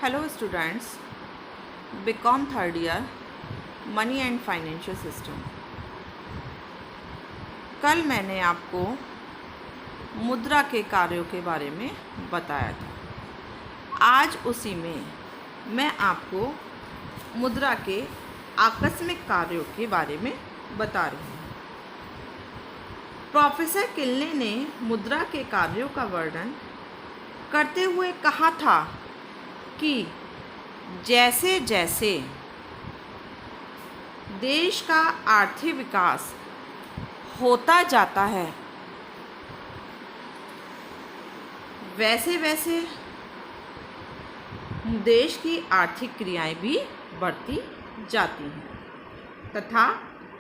Hello students, BCom third year money and financial system. कल मैंने आपको मुद्रा के कार्यों के बारे में बताया था। आज उसी में मैं आपको मुद्रा के आकस्मिक कार्यों के बारे में बता रही हूँ। प्रोफेसर किल्ले ने मुद्रा के कार्यों का वर्णन करते हुए कहा था कि जैसे जैसे देश का आर्थिक विकास होता जाता है वैसे वैसे देश की आर्थिक क्रियाएं भी बढ़ती जाती हैं तथा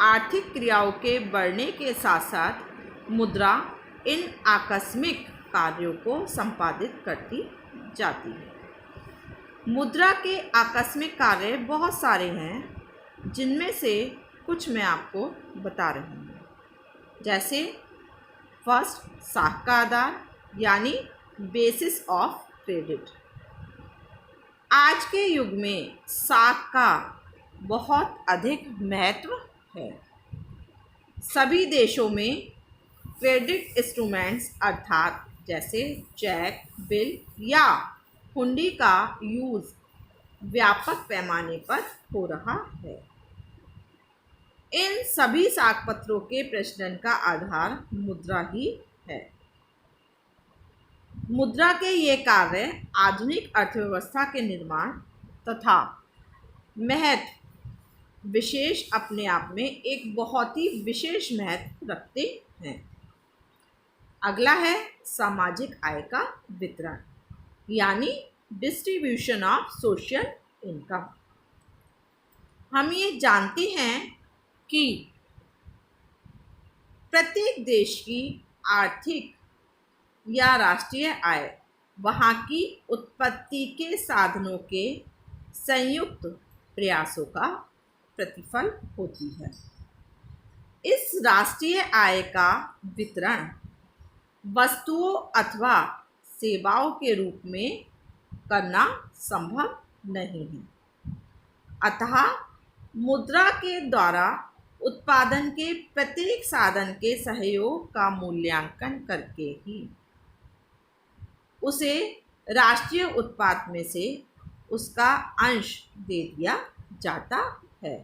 आर्थिक क्रियाओं के बढ़ने के साथ साथ मुद्रा इन आकस्मिक कार्यों को संपादित करती जाती है। मुद्रा के आकस्मिक कार्य बहुत सारे हैं, जिनमें से कुछ मैं आपको बता रही हूँ। जैसे फर्स्ट, साख का आधार यानी बेसिस ऑफ क्रेडिट। आज के युग में साख का बहुत अधिक महत्व है। सभी देशों में क्रेडिट इंस्ट्रूमेंट्स अर्थात जैसे चेक, बिल या हुंडी का यूज़ व्यापक पैमाने पर हो रहा है। इन सभी साख पत्रों के प्रचलन का आधार मुद्रा ही है। मुद्रा के ये कार्य आधुनिक अर्थव्यवस्था के निर्माण तथा महत्व विशेष अपने आप में एक बहुत ही विशेष महत्व रखते हैं। अगला है सामाजिक आय का वितरण यानी डिस्ट्रीब्यूशन ऑफ सोशल इनकम। हम ये जानते हैं कि प्रत्येक देश की आर्थिक या राष्ट्रीय आय वहाँ की उत्पत्ति के साधनों के संयुक्त प्रयासों का प्रतिफल होती है। इस राष्ट्रीय आय का वितरण वस्तुओं अथवा सेवाओं के रूप में करना संभव नहीं है। अतः मुद्रा के द्वारा उत्पादन के प्रत्येक साधन के सहयोग का मूल्यांकन करके ही उसे राष्ट्रीय उत्पाद में से उसका अंश दे दिया जाता है।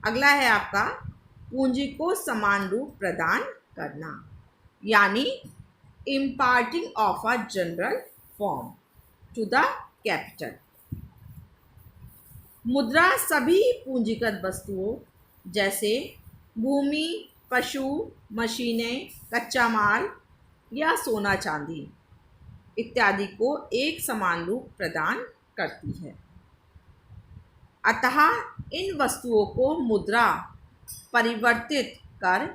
अगला है आपका पूंजी को समान रूप प्रदान करना यानी imparting of a general form to the capital। मुद्रा सभी पूंजीगत वस्तुओं जैसे भूमि, पशु, मशीनें, कच्चा माल या सोना चांदी इत्यादि को एक समान रूप प्रदान करती है। अतः इन वस्तुओं को मुद्रा परिवर्तित कर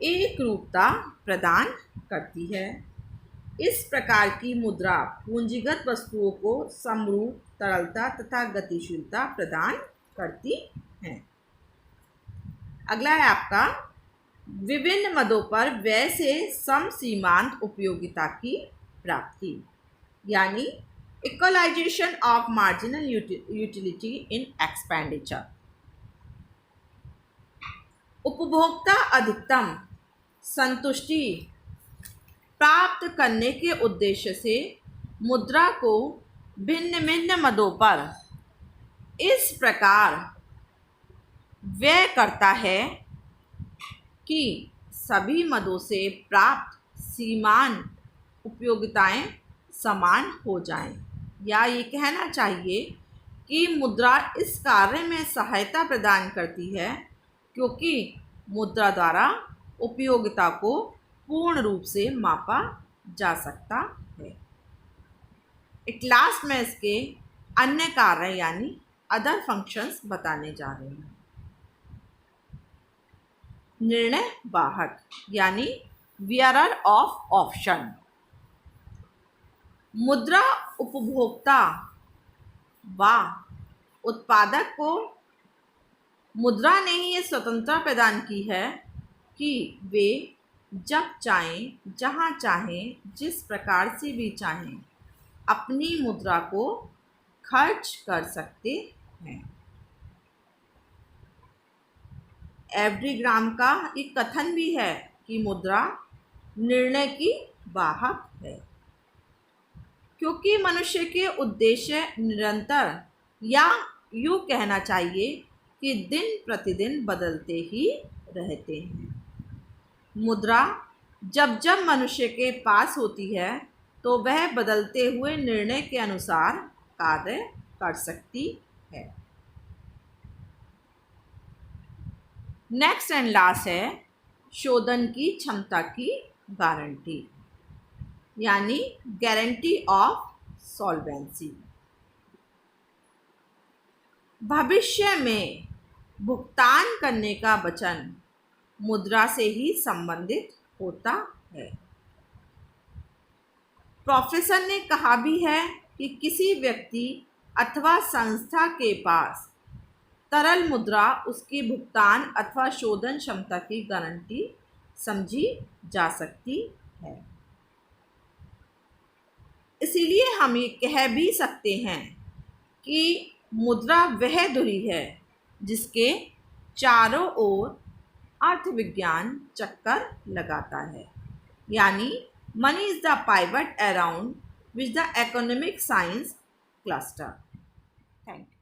एक रूपता प्रदान करती है। इस प्रकार की मुद्रा पूंजीगत वस्तुओं को समरूप, तरलता तथा गतिशीलता प्रदान करती है। अगला है आपका विभिन्न मदों पर व्यय से समसीमांत उपयोगिता की प्राप्ति यानी equalisation of marginal utility in expenditure. उपभोक्ता अधिकतम संतुष्टि प्राप्त करने के उद्देश्य से मुद्रा को भिन्न भिन्न मदों पर इस प्रकार व्यय करता है कि सभी मदों से प्राप्त सीमांत उपयोगिताएं समान हो जाएं, या ये कहना चाहिए कि मुद्रा इस कार्य में सहायता प्रदान करती है क्योंकि मुद्रा द्वारा उपयोगिता को पूर्ण रूप से मापा जा सकता है। एक लास्ट में इसके अन्य कार्य यानी अदर फंक्शंस बताने जा रहे हैं। निर्णय वाहक यानी बियरर ऑफ ऑप्शन। मुद्रा उपभोक्ता व उत्पादक को मुद्रा ने ही ये स्वतंत्रता प्रदान की है कि वे जब चाहें, जहाँ चाहें, जिस प्रकार से भी चाहें अपनी मुद्रा को खर्च कर सकते हैं। एवरीग्राम का एक कथन भी है कि मुद्रा निर्णय की वाहक है, क्योंकि मनुष्य के उद्देश्य निरंतर या यूँ कहना चाहिए कि दिन प्रतिदिन बदलते ही रहते हैं। मुद्रा जब जब मनुष्य के पास होती है तो वह बदलते हुए निर्णय के अनुसार कार्य कर सकती है। नेक्स्ट एंड लास्ट है शोधन की क्षमता की गारंटी, यानी गारंटी ऑफ सॉल्वेंसी। भविष्य में भुगतान करने का वचन मुद्रा से ही संबंधित होता है। प्रोफेसर ने कहा भी है कि किसी व्यक्ति अथवा संस्था के पास तरल मुद्रा उसकी भुगतान अथवा शोधन क्षमता की गारंटी समझी जा सकती है। इसीलिए हम ये कह भी सकते हैं कि मुद्रा वह धुरी है जिसके चारों ओर अर्थविज्ञान चक्कर लगाता है, यानी money is the pivot around which the economic science cluster. Thank you.